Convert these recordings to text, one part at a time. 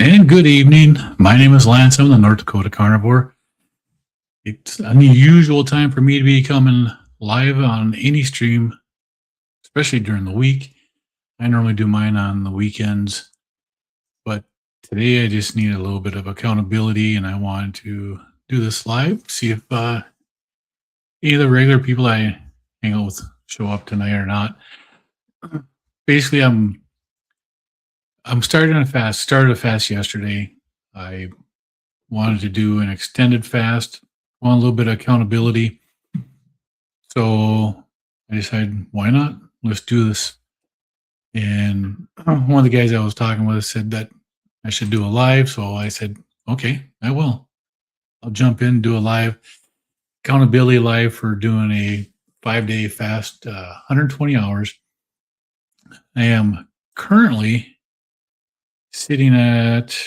And good evening. My name is Lance. I'm the North Dakota Carnivore. It's an unusual time for me to be coming live on any stream, especially during the week. I normally do mine on the weekends, but today I just need a little bit of accountability and I wanted to do this live, see if any of the regular people I hang out with show up tonight or not. Basically, I'm starting a fast. Started a fast yesterday. I wanted to do an extended fast, want a little bit of accountability. So I decided, why not? Let's do this. And one of the guys I was talking with said that I should do a live. So I said, okay, I will. I'll jump in, do a live accountability live for doing a 5-day fast, 120 hours. I am currently sitting at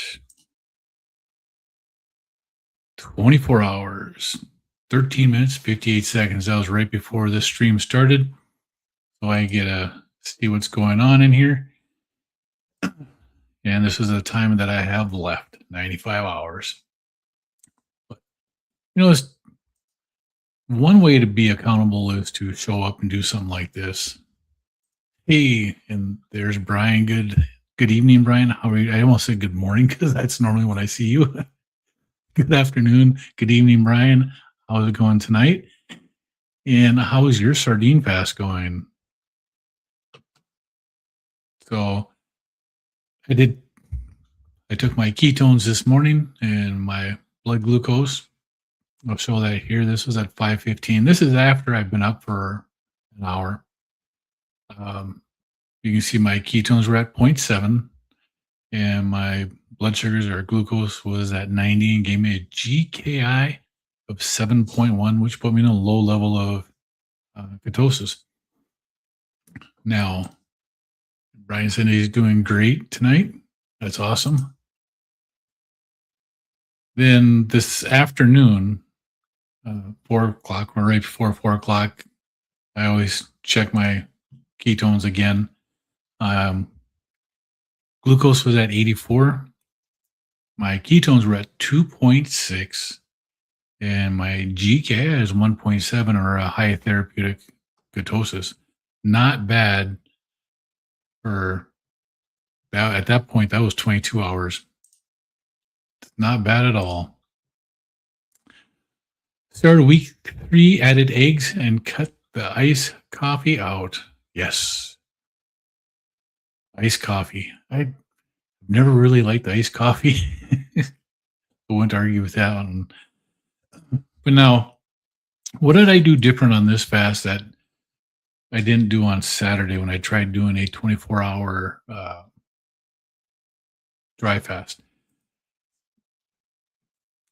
24 hours, 13 minutes, 58 seconds. That was right before this stream started. So I get to see what's going on in here. And this is the time that I have left, 95 hours. But, it's one way to be accountable is to show up and do something like this. Hey, and there's Brian. Good evening, Brian. How are you? I almost said good morning because that's normally when I see you. Good afternoon. Good evening, Brian. How's it going tonight? And how is your sardine fast going? So I took my ketones this morning and my blood glucose. I'll show that here. This was at 5:15. This is after I've been up for an hour. You can see my ketones were at 0.7 and my blood sugars or glucose was at 90 and gave me a GKI of 7.1, which put me in a low level of ketosis. Now, Brian said he's doing great tonight. That's awesome. Then this afternoon, 4 o'clock, or right before 4 o'clock, I always check my ketones again. Glucose was at 84. My ketones were at 2.6. And my GKI is 1.7 or a high therapeutic ketosis. Not bad for that. At that point, that was 22 hours. Not bad at all. Started week 3, added eggs and cut the iced coffee out. Yes. Iced coffee. I never really liked iced coffee. I wouldn't argue with that one. But now, what did I do different on this fast that I didn't do on Saturday when I tried doing a 24-hour dry fast?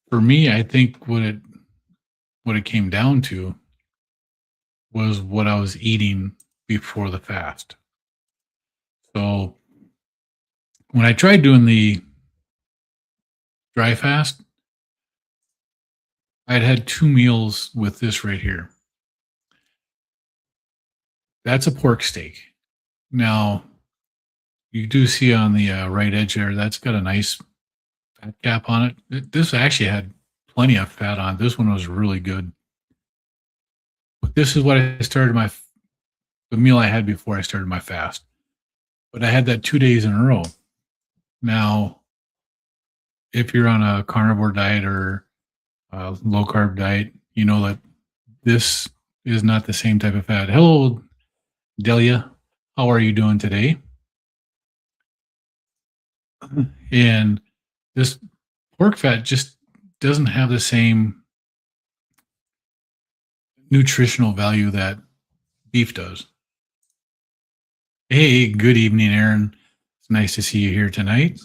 For me, I think what it came down to was what I was eating before the fast. So when I tried doing the dry fast, I'd had 2 meals with this right here. That's a pork steak. Now, you do see on the right edge there, that's got a nice fat cap on it. This actually had plenty of fat on it. This one was really good. But this is what I started the meal I had before I started my fast. But I had that 2 days in a row. Now, if you're on a carnivore diet or low carb diet, you know that this is not the same type of fat. Hello, Delia. How are you doing today? And this pork fat just doesn't have the same nutritional value that beef does. Hey, good evening, Aaron. It's nice to see you here tonight.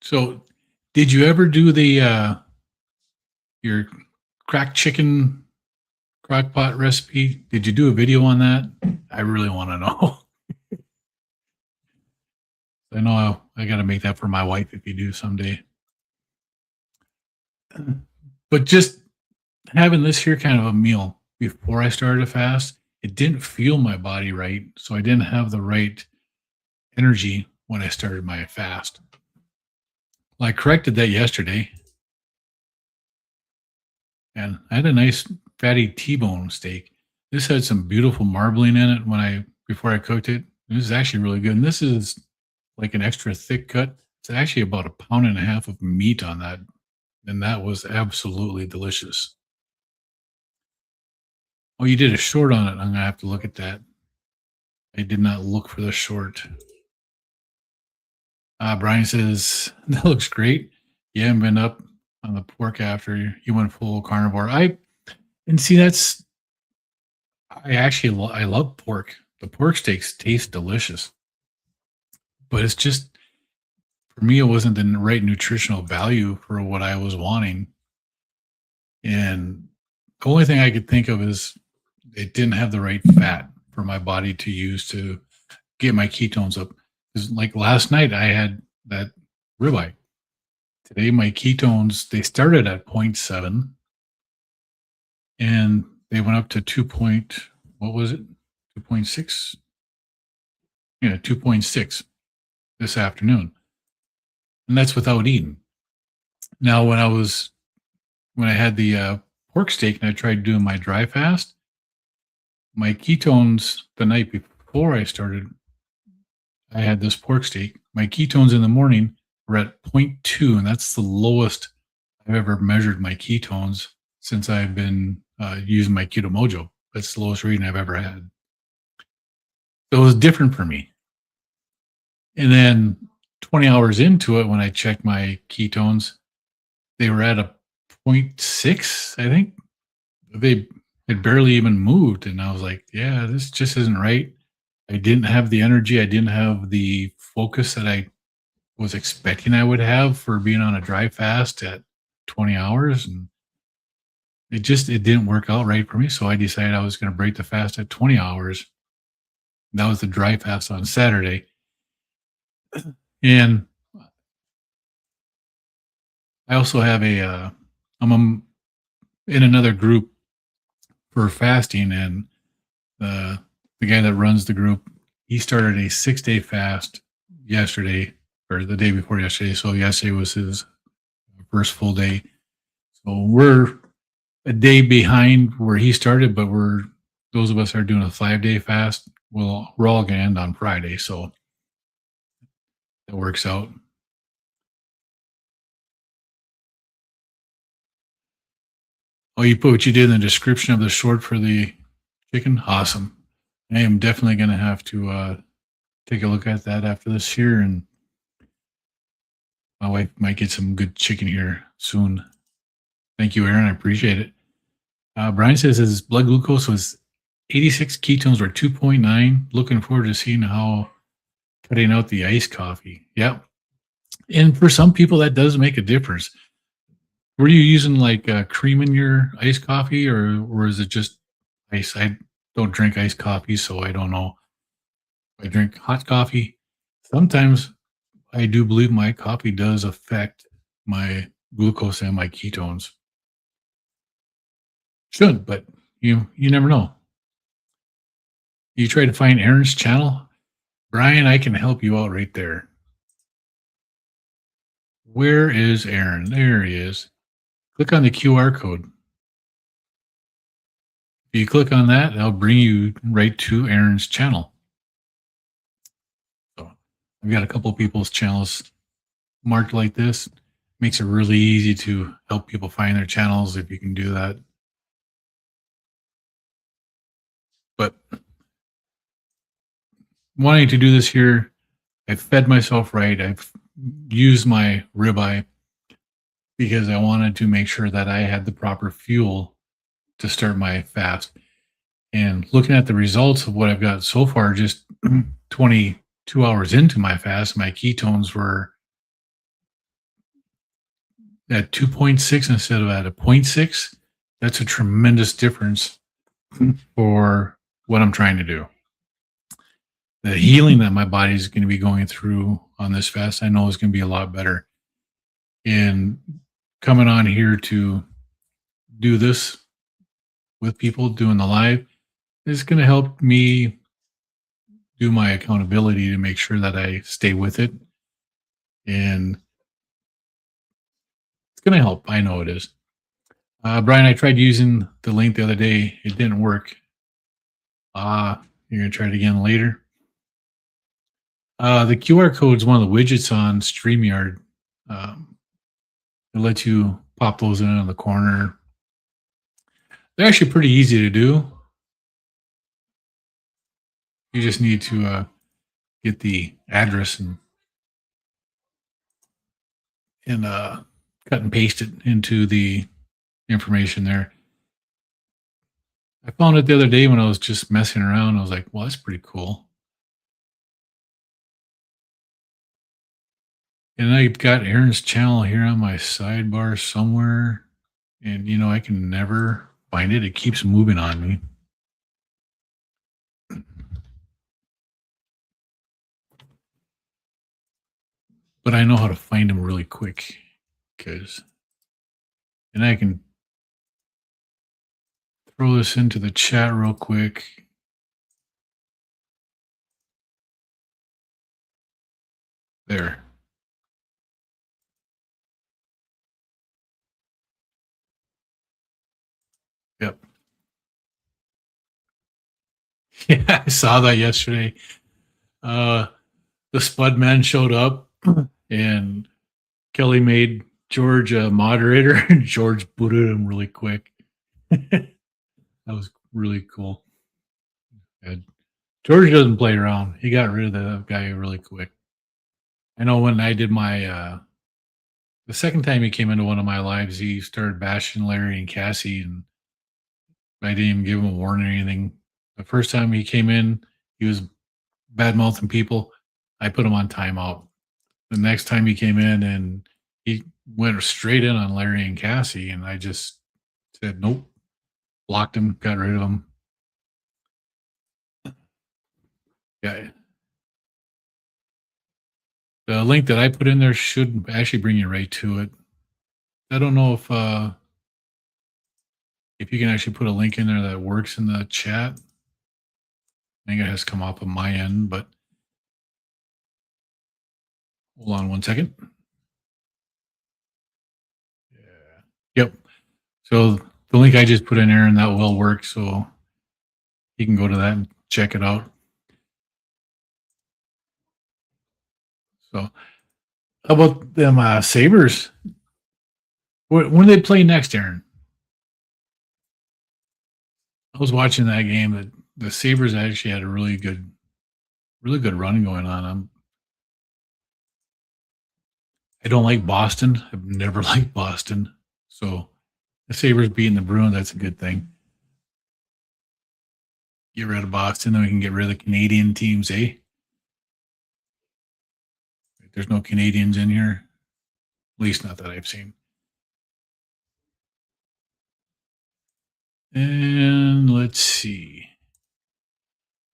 So, did you ever do the your cracked chicken crock pot recipe? Did you do a video on that? I really want to know. I know I got to make that for my wife if you do someday. But just having this here kind of a meal before I started a fast, it didn't feel my body right. So I didn't have the right energy when I started my fast. Well, I corrected that yesterday, and I had a nice fatty T-bone steak. This had some beautiful marbling in it when I before I cooked it. This is actually really good. And this is like an extra thick cut. It's actually about a pound and a half of meat on that. And that was absolutely delicious. Oh, you did a short on it. I'm gonna have to look at that. I did not look for the short. Brian says that looks great. You haven't been up on the pork after you went full carnivore. I and see that's I actually I love pork. The pork steaks taste delicious, but it's just for me it wasn't the right nutritional value for what I was wanting. And the only thing I could think of is it didn't have the right fat for my body to use to get my ketones up. 'Cause like last night, I had that ribeye. Today, my ketones they started at point 0.7 and they went up to 2 point. What was it? 2.6. Yeah, 2.6 this afternoon, and that's without eating. Now, when I had the pork steak and I tried doing my dry fast, my ketones the night before I started I had this pork steak. My ketones in the morning were at point 0.2, and that's the lowest I've ever measured my ketones since I've been using my Keto Mojo. That's the lowest reading I've ever had. So it was different for me. And then 20 hours into it, when I checked my ketones, they were at a point 0.6, I think. They had barely even moved. And I was like, yeah, this just isn't right. I didn't have the energy. I didn't have the focus that I was expecting I would have for being on a dry fast at 20 hours. And it didn't work out right for me. So I decided I was going to break the fast at 20 hours. That was the dry fast on Saturday. And I also have I'm in another group for fasting, and the guy that runs the group, he started a 6-day fast yesterday or the day before yesterday. So yesterday was his first full day. So we're a day behind where he started, but we're those of us that are doing a 5-day fast. Well, we're all going to end on Friday, so that works out. Oh, you put what you did in the description of the short for the chicken. Awesome. I am definitely going to have to take a look at that after this here, and my wife might get some good chicken here soon. Thank you, Aaron. I appreciate it. Brian says his blood glucose was 86, ketones were 2.9. Looking forward to seeing how cutting out the iced coffee. Yep. And for some people, that does make a difference. Were you using like cream in your iced coffee, or is it just ice? I don't drink iced coffee, so I don't know. I drink hot coffee. Sometimes I do believe my coffee does affect my glucose and my ketones. Should, but you never know. You try to find Aaron's channel, Brian. I can help you out right there. Where is Aaron? There he is. Click on the QR code. If you click on that, that'll bring you right to Aaron's channel. So I've got a couple of people's channels marked like this. Makes it really easy to help people find their channels if you can do that. But wanting to do this here, I've fed myself right. I've used my ribeye because I wanted to make sure that I had the proper fuel to start my fast. And looking at the results of what I've got so far, just 22 hours into my fast, my ketones were at 2.6 instead of at a point 0.6. That's a tremendous difference for what I'm trying to do. The healing that my body is going to be going through on this fast, I know is going to be a lot better. And coming on here to do this with people doing the live is going to help me do my accountability to make sure that I stay with it. And it's going to help. I know it is. Brian, I tried using the link the other day. It didn't work. You're going to try it again later. The QR code is one of the widgets on StreamYard. Um, it lets you pop those in the corner. They're actually pretty easy to do. You just need to get the address and cut and paste it into the information there. I found it the other day when I was just messing around. I was like, well, that's pretty cool. And I've got Aaron's channel here on my sidebar somewhere. And, I can never find it. It keeps moving on me. But I know how to find them really quick and I can throw this into the chat real quick. There. Yep. Yeah, I saw that yesterday. The Spud Man showed up and Kelly made George a moderator and George booted him really quick. That was really cool. And George doesn't play around. He got rid of the guy really quick. I know when I did my the second time he came into one of my lives, he started bashing Larry and Cassie, and I didn't even give him a warning or anything. The first time he came in, he was bad mouthing people. I put him on timeout. The next time he came in and he went straight in on Larry and Cassie, and I just said nope, blocked him, got rid of him. Yeah. The link that I put in there should actually bring you right to it. I don't know if you can actually put a link in there that works in the chat. I think it has come up on my end, but hold on one second. Yeah. Yep. So the link I just put in there and that will work. So you can go to that and check it out. So how about them Sabres? When do they play next, Aaron? I was watching that game. That the Sabres actually had a really good run going on. I don't like Boston. I've never liked Boston. So the Sabres beating the Bruins, that's a good thing. Get rid of Boston, then we can get rid of the Canadian teams, eh? There's no Canadians in here. At least not that I've seen. And let's see.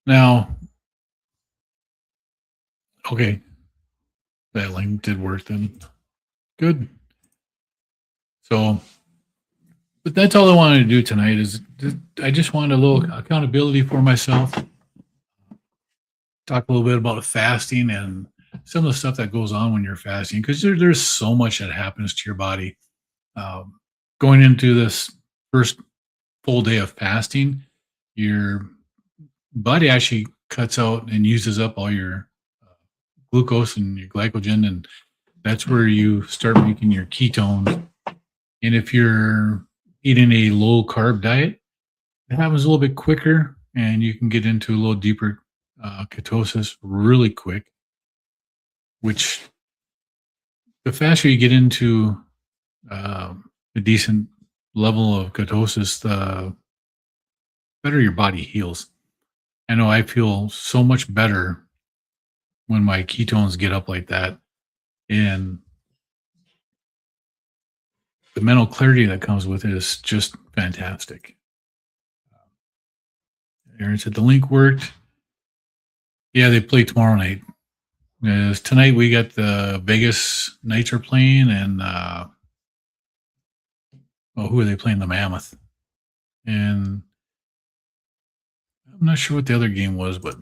Now, okay. That link did work then. Good. So, but that's all I wanted to do tonight is I just wanted a little accountability for myself. Talk a little bit about fasting and some of the stuff that goes on when you're fasting, because there's so much that happens to your body. Going into this first full day of fasting, your body actually cuts out and uses up all your glucose and your glycogen, and that's where you start making your ketones. And if you're eating a low carb diet, it happens a little bit quicker, and you can get into a little deeper ketosis really quick. Which the faster you get into a decent level of ketosis, the better your body heals. I know I feel so much better when my ketones get up like that. And the mental clarity that comes with it is just fantastic. Aaron said the link worked. Yeah, they play tomorrow night. Tonight we got the Vegas Knights are playing, and who are they playing? The Mammoth. And I'm not sure what the other game was, but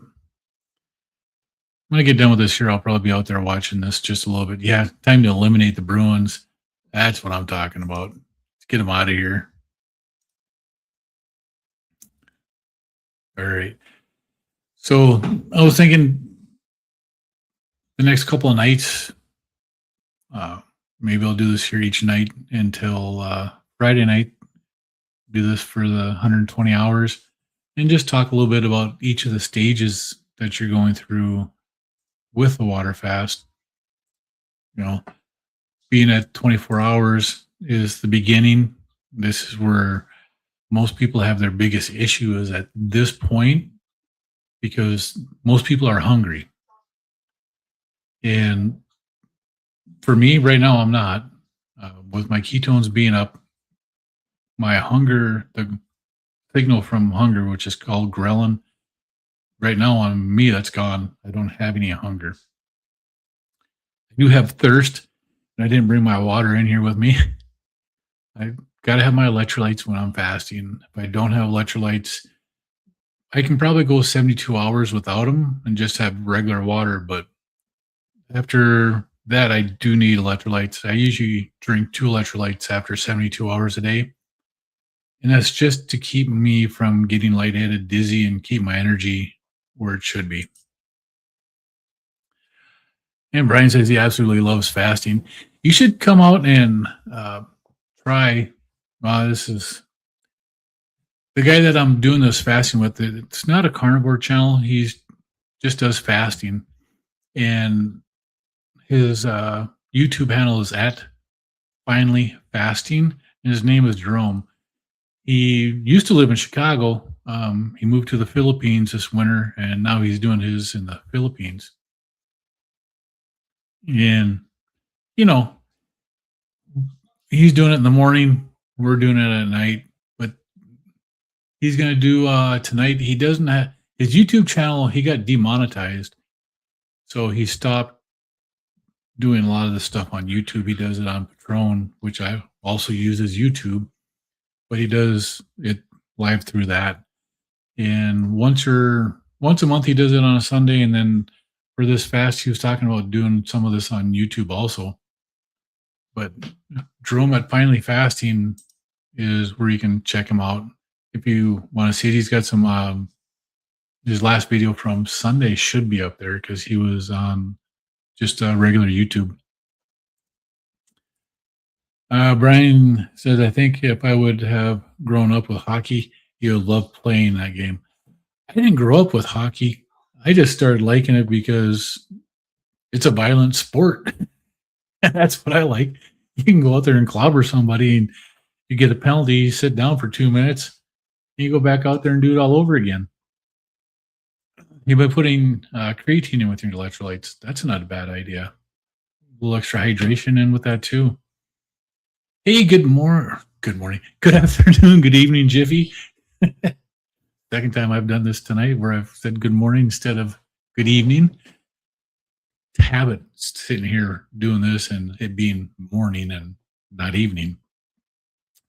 when I get done with this here, I'll probably be out there watching this just a little bit. Yeah, time to eliminate the Bruins. That's what I'm talking about. Let's get them out of here. All right. So I was thinking the next couple of nights, uh, maybe I'll do this here each night until Friday night. Do this for the 120 hours and just talk a little bit about each of the stages that you're going through with the water fast. You know, being at 24 hours is the beginning. This is where most people have their biggest issue is at this point because most people are hungry. And for me right now, I'm not. With my ketones being up, my hunger, the signal from hunger, which is called ghrelin, right now on me, that's gone. I don't have any hunger. I do have thirst, and I didn't bring my water in here with me. I got to have my electrolytes when I'm fasting. If I don't have electrolytes, I can probably go 72 hours without them and just have regular water. But after that, I do need electrolytes. I usually drink 2 electrolytes after 72 hours a day. And that's just to keep me from getting lightheaded, dizzy, and keep my energy where it should be. And Brian says he absolutely loves fasting. You should come out and try. This is the guy that I'm doing this fasting with. It's not a carnivore channel. He's just does fasting, and his YouTube handle is at Finally Fasting, and his name is Jerome. He used to live in Chicago. He moved to the Philippines this winter, and now he's doing his in the Philippines. And you know, he's doing it in the morning. We're doing it at night. But he's going to do tonight. He doesn't have his YouTube channel. He got demonetized, so he stopped doing a lot of the stuff on YouTube. He does it on Patreon, which I also use as YouTube, but he does it live through that. And once a month, he does it on a Sunday. And then for this fast, he was talking about doing some of this on YouTube also. But Jerome at Finally Fasting is where you can check him out if you want to see it. He's got some his last video from Sunday should be up there because he was on just regular YouTube. Brian says, I think if I would have grown up with hockey, you would love playing that game. I didn't grow up with hockey. I just started liking it because it's a violent sport. That's what I like. You can go out there and clobber somebody and you get a penalty, you sit down for 2 minutes, and you go back out there and do it all over again. You've been putting creatine in with your electrolytes. That's not a bad idea. A little extra hydration in with that too. Hey, good morning. Good afternoon. Good evening, Jiffy. Second time I've done this tonight where I've said good morning instead of good evening. Habit sitting here doing this and it being morning and not evening.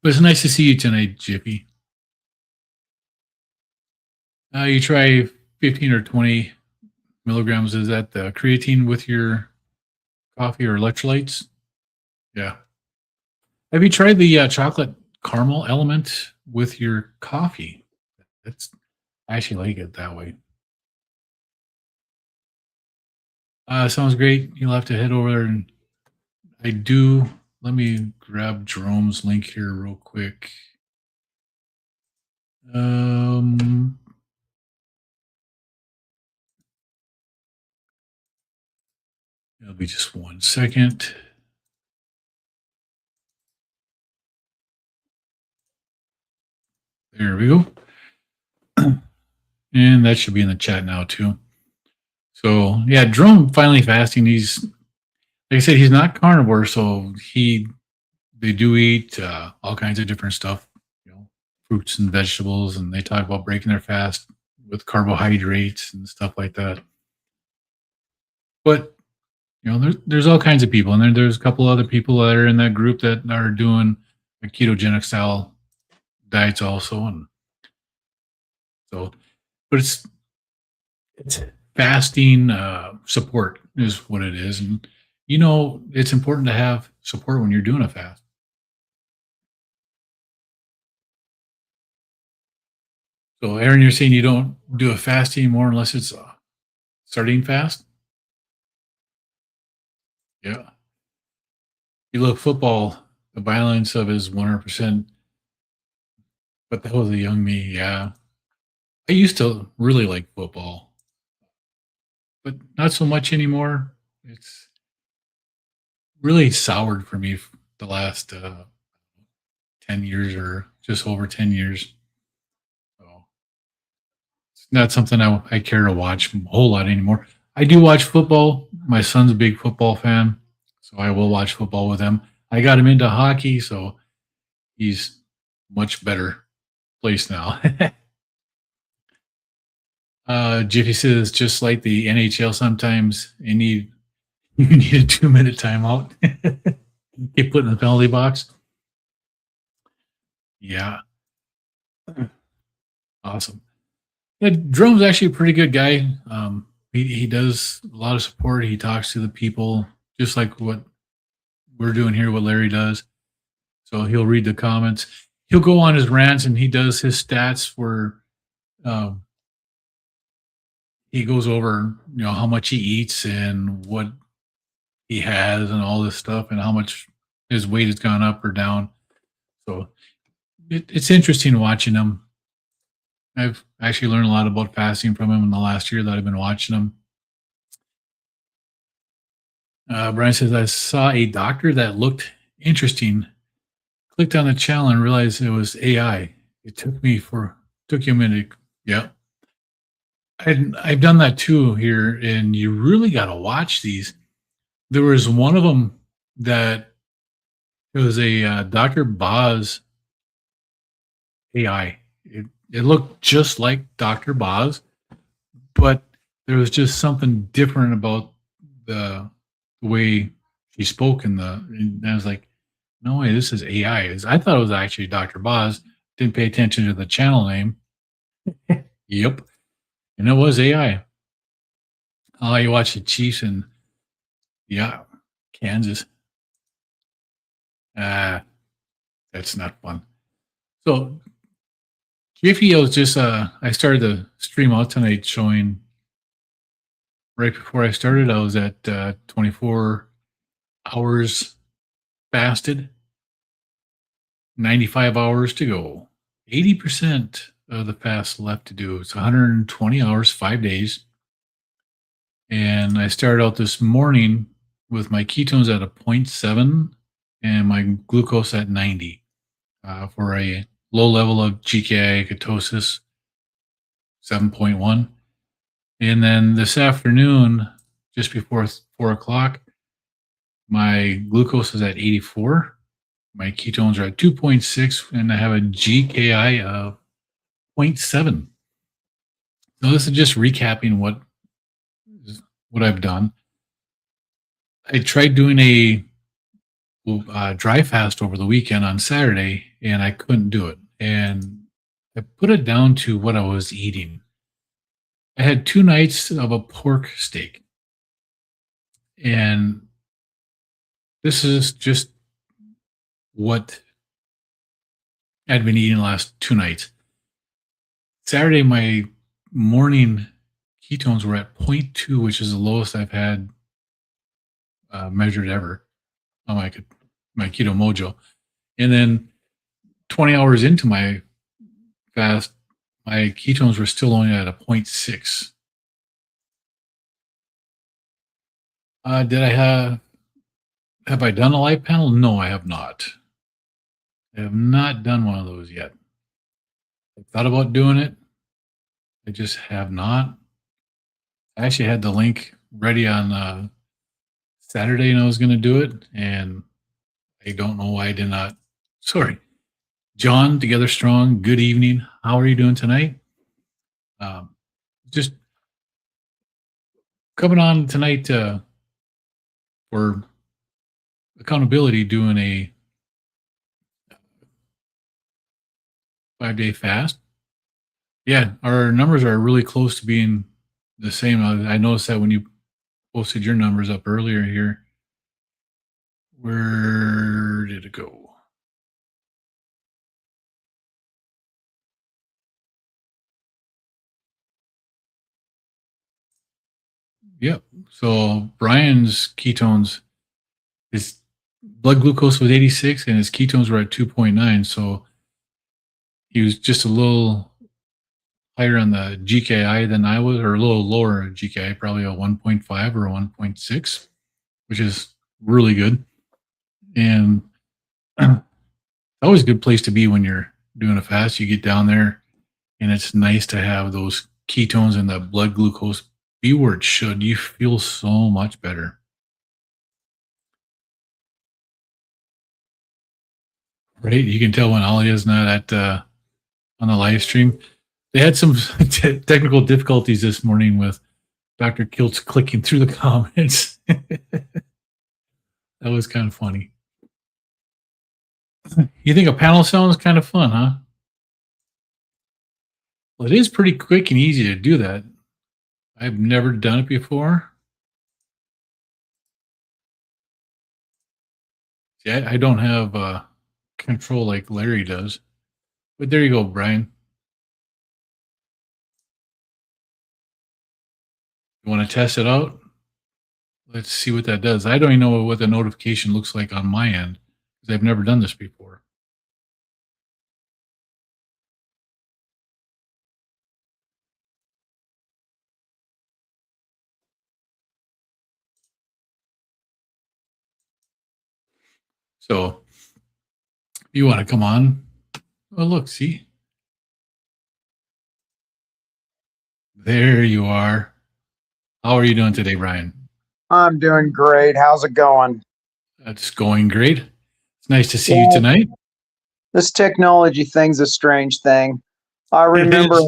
But it's nice to see you tonight, Jiffy. You try 15 or 20 milligrams. Is that the creatine with your coffee or electrolytes? Yeah. Have you tried the chocolate caramel element with your coffee? I actually like it that way. Sounds great. You'll have to head over there and I do. Let me grab Jerome's link here real quick. It'll be just 1 second. There we go. And that should be in the chat now too. So yeah, Jerome Finally Fasting. He's like I said, he's not carnivore, so they do eat all kinds of different stuff, fruits and vegetables, and they talk about breaking their fast with carbohydrates and stuff like that. But there's all kinds of people, and there's a couple other people that are in that group that are doing a ketogenic style diets also, and so, but it's fasting support is what it is, and it's important to have support when you're doing a fast. So, Aaron, you're saying you don't do a fast anymore unless it's sardine fast? Yeah. You love football. The violence of it is 100%. But that was a young me. Yeah. I used to really like football, but not so much anymore. It's really soured for me the last 10 years or just over 10 years. So it's not something I care to watch a whole lot anymore. I do watch football. My son's a big football fan, so I will watch football with him. I got him into hockey, so he's much better place now. Jiffy says just like the NHL, sometimes you need a 2 minute timeout. Get put in the penalty box. Yeah, awesome. Yeah, Drone's actually a pretty good guy. He does a lot of support. He talks to the people, just like what we're doing here, what Larry does. So he'll read the comments. He'll go on his rants and he does his stats where um, he goes over, how much he eats and what he has and all this stuff and how much his weight has gone up or down. So it's interesting watching him. I've actually learned a lot about fasting from him in the last year that I've been watching him. Brian says, I saw a doctor that looked interesting. Clicked on the channel and realized it was AI. It took you a minute. Yeah. I've done that too here, and you really got to watch these. There was one of them that it was a Dr. Boz AI. It looked just like Dr. Boz, but there was just something different about the way she spoke and I was like, no way, this is AI. I thought it was actually Dr. Boz. Didn't pay attention to the channel name. Yep. And it was AI. Oh, you watch the Chiefs and yeah, Kansas. Ah, that's not fun. So Jiffy was just I started the stream out tonight showing right before I started, I was at 24 hours fasted, 95 hours to go. 80% of the fast left to do. It's 120 hours, 5 days. And I started out this morning with my ketones at a zero point 0.7 and my glucose at 90 for a low level of GKI ketosis, 7.1. And then this afternoon, just before 4 o'clock, my glucose is at 84. My ketones are at 2.6, and I have a GKI of zero point 0.7. So this is just recapping what I've done. I tried doing a dry fast over the weekend on Saturday, and I couldn't do it. And I put it down to what I was eating. I had 2 nights of a pork steak, and this is just what I'd been eating the last 2 nights. Saturday, my morning ketones were at zero point 0.2, which is the lowest I've had measured ever on my Keto Mojo. And then 20 hours into my fast, my ketones were still only at a zero point 0.6. Did I have I done a live panel? No, I have not. I have not done one of those yet. I thought about doing it. I just have not. I actually had the link ready on Saturday and I was going to do it. And I don't know why I did not. Sorry. John, Together Strong, good evening. How are you doing tonight? Just coming on tonight for accountability, doing a 5-day fast. Yeah, our numbers are really close to being the same. I noticed that when you posted your numbers up earlier here. Where did it go? Yep. So Brian's ketones, his blood glucose was 86 and his ketones were at 2.9. So he was just a little higher on the GKI than I was, or a little lower GKI, probably a 1.5 or a 1.6, which is really good. And always a good place to be when you're doing a fast. You get down there and it's nice to have those ketones and the blood glucose be where it should. You feel so much better. Right? You can tell when Alia's not at on the live stream. They had some technical difficulties this morning with Dr. Kiltz clicking through the comments. That was kind of funny. You think a panel sound is kind of fun, huh? Well, it is pretty quick and easy to do that. I've never done it before. See, I don't have control like Larry does. But there you go, Brian. You want to test it out? Let's see what that does. I don't even know what the notification looks like on my end because I've never done this before. So you want to come on? Oh, look, see? There you are. How are you doing today, Brian? I'm doing great. How's it going? That's going great. It's nice to see you tonight. This technology thing's a strange thing. I remember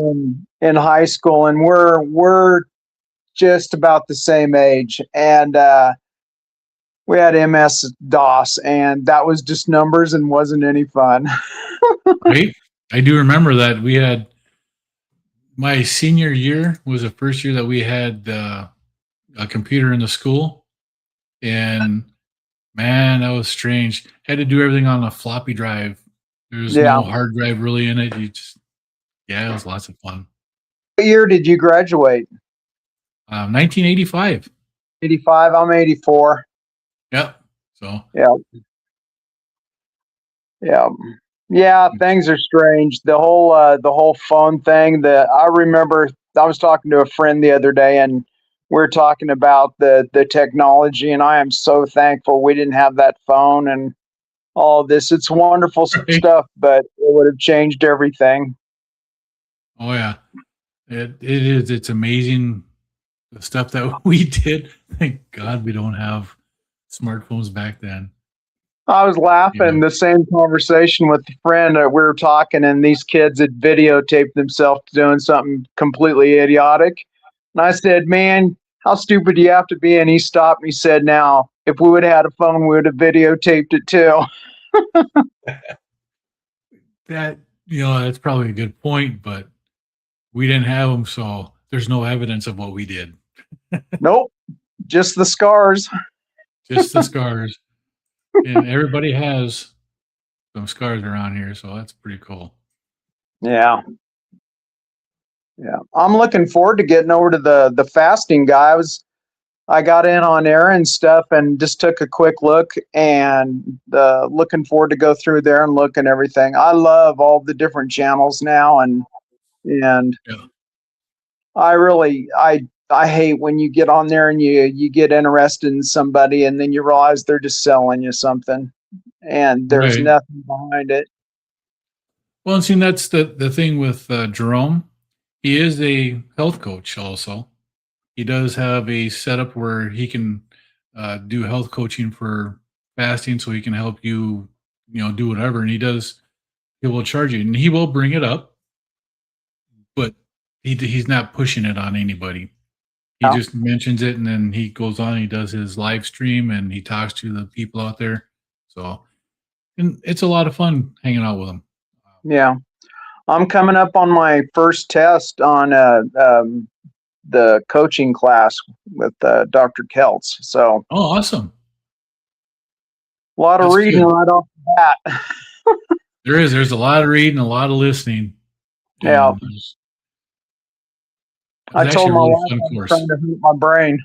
in high school, and we're just about the same age, and we had MS DOS, and that was just numbers and wasn't any fun. Right? I do remember that we had my senior year was the first year that we had a computer in the school, and man, that was strange. Had to do everything on a floppy drive. There's no hard drive really in it. It was lots of fun. What year did you graduate? 1985. 85. I'm 84. Yep. So. Yeah. Things are strange. The whole phone thing. I remember I was talking to a friend the other day, and we're talking about the technology, and I am so thankful we didn't have that phone and all this. It's wonderful stuff, but it would have changed everything. Oh yeah, it is. It's amazing the stuff that we did. Thank God we don't have smartphones back then. I was laughing the same conversation with a friend. We were talking, and these kids had videotaped themselves doing something completely idiotic. And I said, "Man, how stupid do you have to be?" And he stopped me, said, "Now, if we would have had a phone, we would have videotaped it too." That's probably a good point, but we didn't have them, so there's no evidence of what we did. Nope, just the scars. Just the scars. And everybody has some scars around here, so that's pretty cool. Yeah. I'm looking forward to getting over to the fasting guy. I got in on air and stuff and just took a quick look, and looking forward to go through there and look and everything. I love all the different channels now, and I hate when you get on there and you get interested in somebody and then you realize they're just selling you something and there's nothing behind it. Well, and see, that's the thing with Jerome. He is a health coach also. He does have a setup where he can do health coaching for fasting, so he can help you, do whatever. And he will charge you, and he will bring it up, but he's not pushing it on anybody. He just mentions it, and then he goes on. He does his live stream, and he talks to the people out there. So, and it's a lot of fun hanging out with him. Yeah, I'm coming up on my first test on the coaching class with Dr. Keltz. So Oh, awesome. a lot of That's reading good. right off the bat. There's a lot of reading, a lot of listening. Yeah. And it I was told actually a my really wife fun I was course. trying to hurt my brain.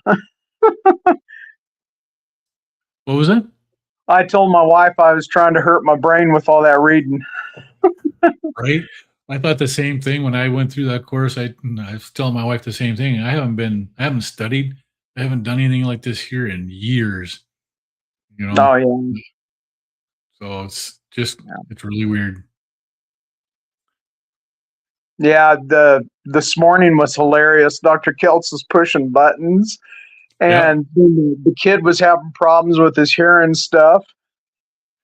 What was it? I told my wife I was trying to hurt my brain with all that reading. Right? I thought the same thing when I went through that course. I was telling my wife the same thing. I haven't studied, I haven't done anything like this here in years. You know, Oh yeah. so it's really weird. Yeah, this morning was hilarious. Dr. Keltz was pushing buttons, Yep. and the kid was having problems with his hearing stuff,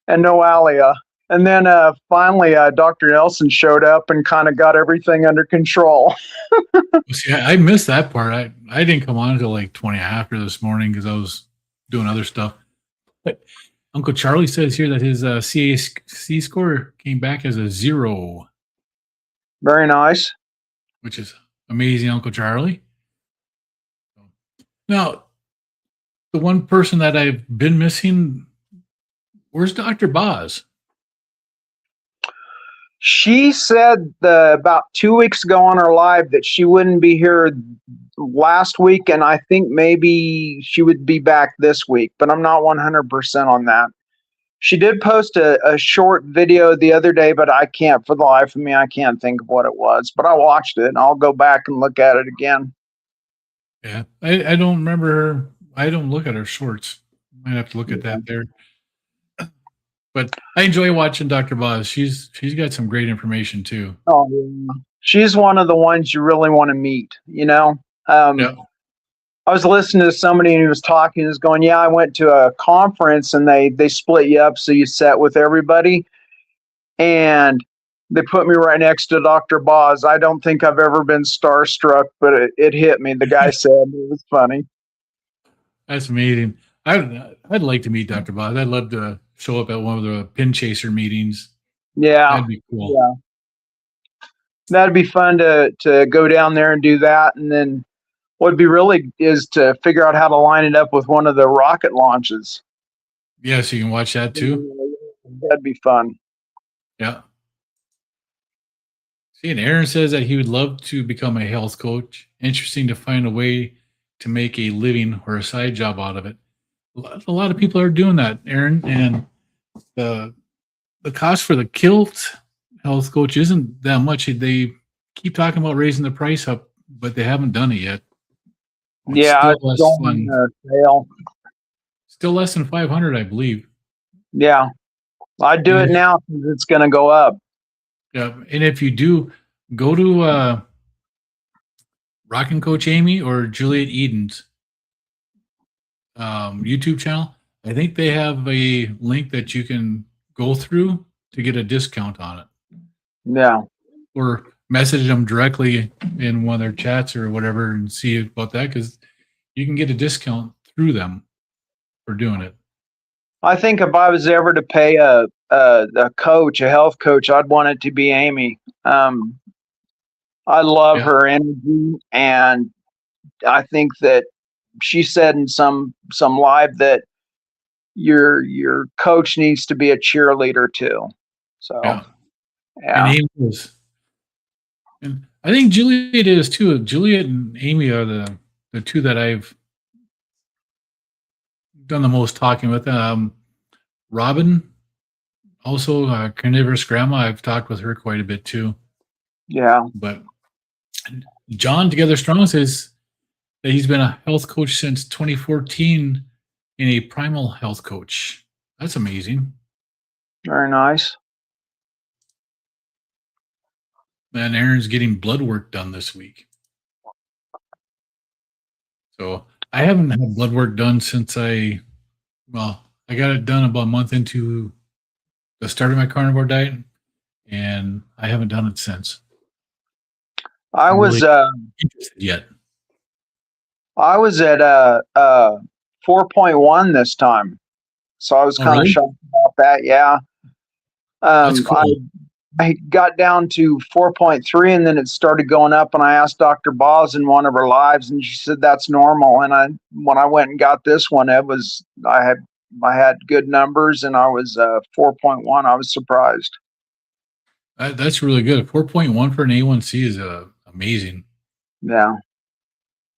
and no Alia. And then finally, Dr. Nelson showed up and kind of got everything under control. See, I missed that part. I didn't come on until like 20 after this morning because I was doing other stuff. But Uncle Charlie says here that his CAC score came back as a 0, Very nice. which is amazing, Uncle Charlie. Now, the one person that I've been missing, where's Dr. Boz? She said about 2 weeks ago on her live that she wouldn't be here last week, and I think maybe she would be back this week, but I'm not 100% on that. She did post a short video the other day, but I can't, for the life of me, I can't think of what it was. But I watched it, and I'll go back and look at it again. Yeah, I don't remember her. I don't look at her shorts. Might have to look at that there. But I enjoy watching Dr. Boz. She's got some great information too. Oh, yeah. She's one of the ones you really want to meet, you know? Yeah. I was listening to somebody and he was talking, he was going, yeah, I went to a conference and they split you up so you sat with everybody. And they put me right next to Dr. Boz. I don't think I've ever been starstruck, but it hit me. The guy said it was funny. That's amazing. I'd like to meet Dr. Boz. I'd love to show up at one of the pin chaser meetings. Yeah. That'd be cool. Yeah. That'd be fun to go down there and do that. And then what'd be really is to figure out how to line it up with one of the rocket launches. Yeah, so you can watch that too. That'd be fun. Yeah. See, and Aaron says that he would love to become a health coach. Interesting to find a way to make a living or a side job out of it. A lot of people are doing that, Aaron, and the cost for the kilt health coach isn't that much. They keep talking about raising the price up, but they haven't done it yet. It's Yeah, still it's less going than sale. still less than 500, I believe. Yeah, I'd do it now because it's going to go up. Yeah, and if you do, go to Rockin' Coach Amy or Juliet Eden's YouTube channel. I think they have a link that you can go through to get a discount on it, Yeah, or message them directly in one of their chats or whatever and see about that, because you can get a discount through them for doing it. I think if I was ever to pay a coach, a health coach, I'd want it to be Amy. I love Yeah. her energy, and I think that she said in some live that your coach needs to be a cheerleader too. So Yeah. And yeah, Amy is, and I think Juliet is too. Juliet and Amy are the two that I've done the most talking with. Robin, also carnivorous grandma. I've talked with her quite a bit too. yeah. But John Together Strong says that he's been a health coach since 2014 and a primal health coach. That's amazing. Very nice. And Aaron's getting blood work done this week. So I haven't had blood work done since I got it done about a month into the start of my carnivore diet, and I haven't done it since. I I'm was really interested yet. I was at 4.1 this time, so I was Oh, kind of really? shocked about that. Yeah, That's I cool. I got down to 4.3 and then it started going up. And I asked Dr. Boz in one of her lives and she said that's normal. And when I went and got this one, I had good numbers and I was 4.1. I was surprised. That's really good. 4.1 for an A1C is amazing. Yeah.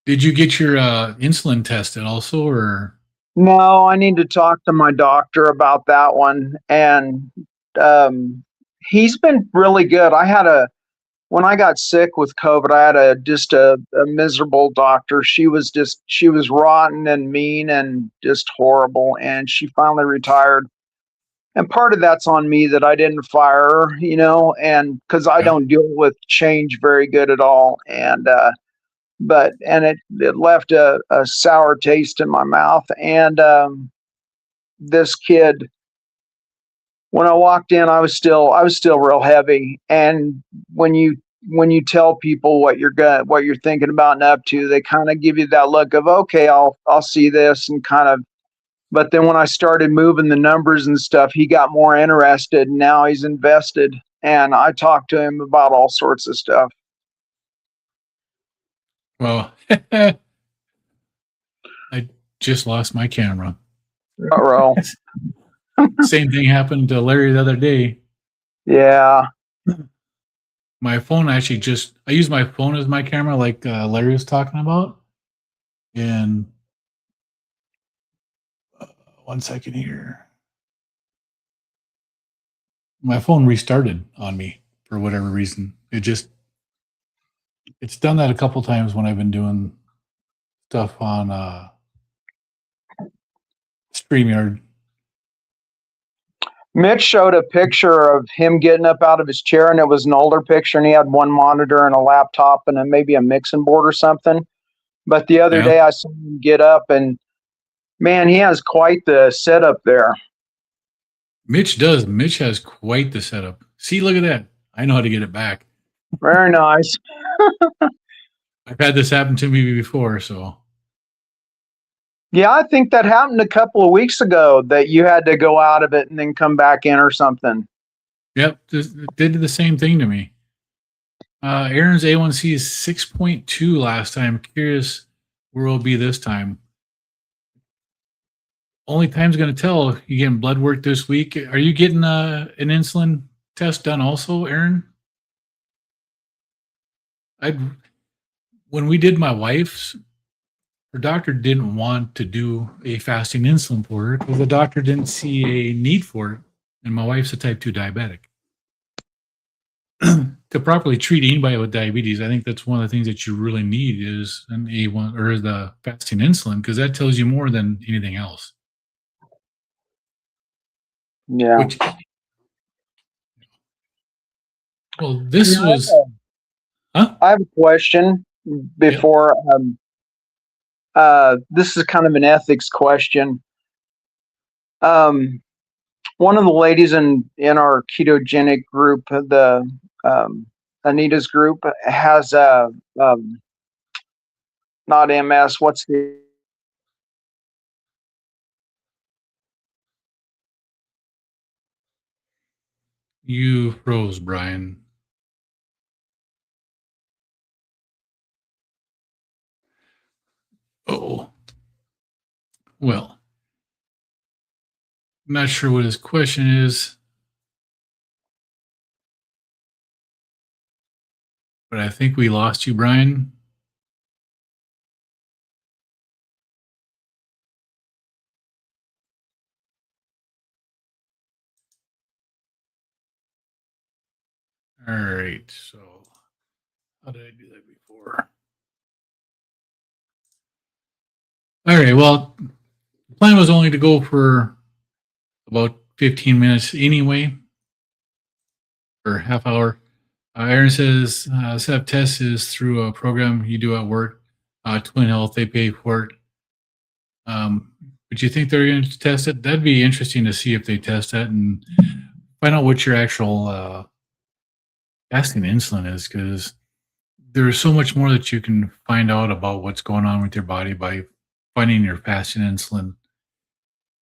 Did you get your insulin tested also, or? No, I need to talk to my doctor about that one. And he's been really good. When I got sick with COVID, I had just a miserable doctor. She was rotten and mean and just horrible. And she finally retired. And part of that's on me that I didn't fire her, and because I Yeah. don't deal with change very good at all. And it left a sour taste in my mouth. And this kid, when I walked in, I was still real heavy. And when you tell people what you're thinking about and up to, they kind of give you that look of, okay, I'll see this, and kind of. But then when I started moving the numbers and stuff, he got more interested. And now he's invested, and I talked to him about all sorts of stuff. Well, I just lost my camera. Uh-oh. Same thing happened to Larry the other day. Yeah. My phone I use my phone as my camera, like Larry was talking about. And 1 second here. My phone restarted on me for whatever reason. It's done that a couple times when I've been doing stuff on StreamYard. Mitch showed a picture of him getting up out of his chair, and it was an older picture, and he had one monitor and a laptop and maybe a mixing board or something. But the other day I saw him get up, and man, he has quite the setup there. Mitch does. Mitch has quite the setup. See, look at that. I know how to get it back. Very nice. I've had this happen to me before, so. Yeah, I think that happened a couple of weeks ago, that you had to go out of it and then come back in or something. Yep, it did the same thing to me. Aaron's A1C is 6.2 last time. Curious where it'll be this time. Only time's going to tell. You getting blood work this week? Are you getting an insulin test done also, Aaron? When we did my wife's, her doctor didn't want to do a fasting insulin for her because the doctor didn't see a need for it. And my wife's a type 2 diabetic. To properly treat anybody with diabetes, I think that's one of the things that you really need is an A1 or the fasting insulin, because that tells you more than anything else. Yeah. This was. I have a question before. This is kind of an ethics question. One of the ladies in our ketogenic group, the Anita's group, has not MS. What's the? You froze, Brian. Oh. Well, I'm not sure what his question is, but I think we lost you, Brian. All right, so how did I do that before? All right, well, the plan was only to go for about 15 minutes anyway, or half hour. Aaron says set test is through a program you do at work. Twin Health, they pay for it. But you think they're going to test it? That'd be interesting to see if they test that and find out what your actual fasting insulin is, because there's so much more that you can find out about what's going on with your body by finding your fasting insulin,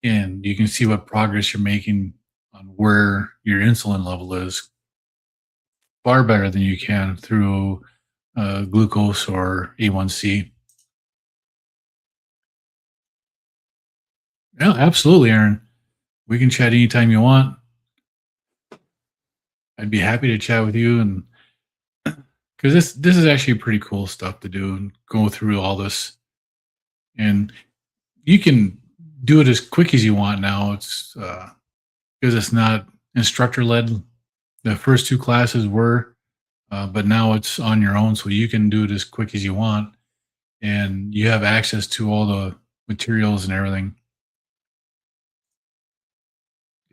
and you can see what progress you're making on where your insulin level is. far better than you can through glucose or A1C. Yeah, absolutely, Aaron. We can chat anytime you want. I'd be happy to chat with you, and because this is actually pretty cool stuff to do and go through all this, and you can do it as quick as you want now. It's because it's not instructor led. The first two classes were, but now it's on your own, so you can do it as quick as you want, and you have access to all the materials and everything.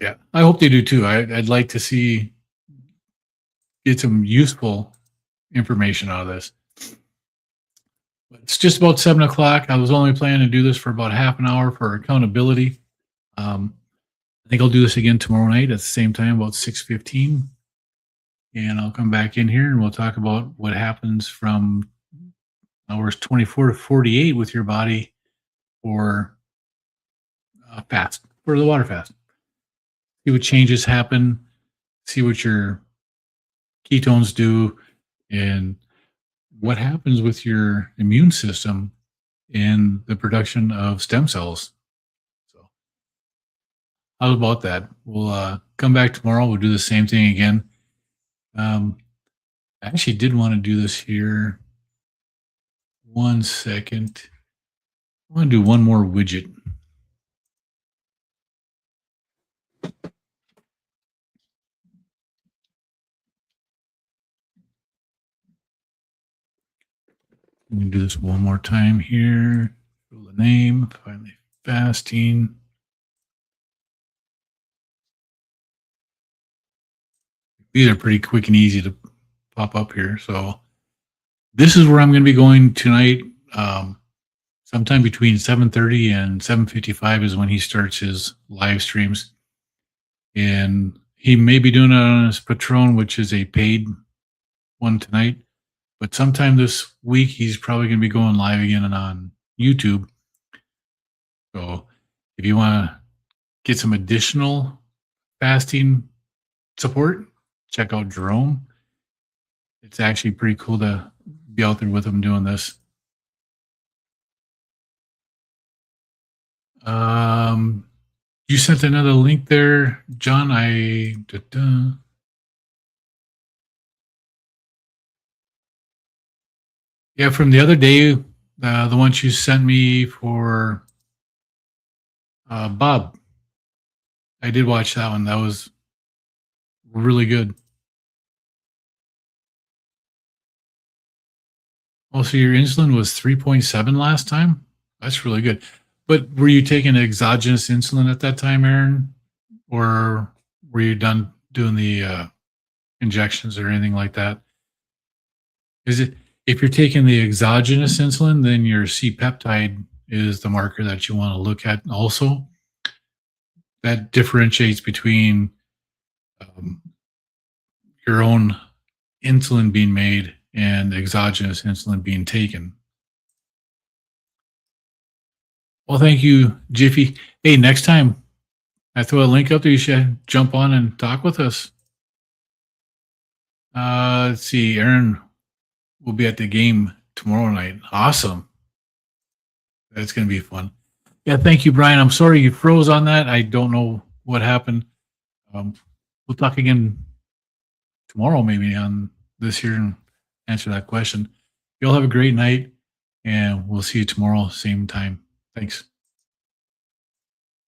Yeah, I hope they do too. I'd like to see get some useful information out of this. It's just about 7 o'clock. I was only planning to do this for about half an hour for accountability. I think I'll do this again tomorrow night at the same time, about 6:15, and I'll come back in here and we'll talk about what happens from hours 24 to 48 with your body for fast, for the water fast. See what changes happen, see what your ketones do, and what happens with your immune system in the production of stem cells. So, how about that? We'll come back tomorrow. We'll do the same thing again. I actually did want to do this here. 1 second. I want to do one more widget. I'm going to do this one more time here. Fill the name, finally fasting. These are pretty quick and easy to pop up here. So this is where I'm going to be going tonight. Sometime between 7:30 and 7:55 is when he starts his live streams. And he may be doing it on his Patron, which is a paid one tonight. But sometime this week, he's probably going to be going live again and on YouTube. So if you want to get some additional fasting support, check out Jerome. It's actually pretty cool to be out there with him doing this. You sent another link there, John. Yeah, from the other day, the ones you sent me for Bob. I did watch that one. That was really good. Also, your insulin was 3.7 last time. That's really good. But were you taking exogenous insulin at that time, Aaron? Or were you done doing the injections or anything like that? Is it if you're taking the exogenous insulin, then your C-peptide is the marker that you want to look at also. That differentiates between your own insulin being made and exogenous insulin being taken. Well, thank you, Jiffy. Hey, next time I throw a link up there, you should jump on and talk with us. Let's see, Aaron will be at the game tomorrow night. Awesome. That's going to be fun. Yeah, thank you, Brian. I'm sorry you froze on that. I don't know what happened. We'll talk again tomorrow, maybe on this here and answer that question. You'll have a great night, and we'll see you tomorrow, same time. Thanks.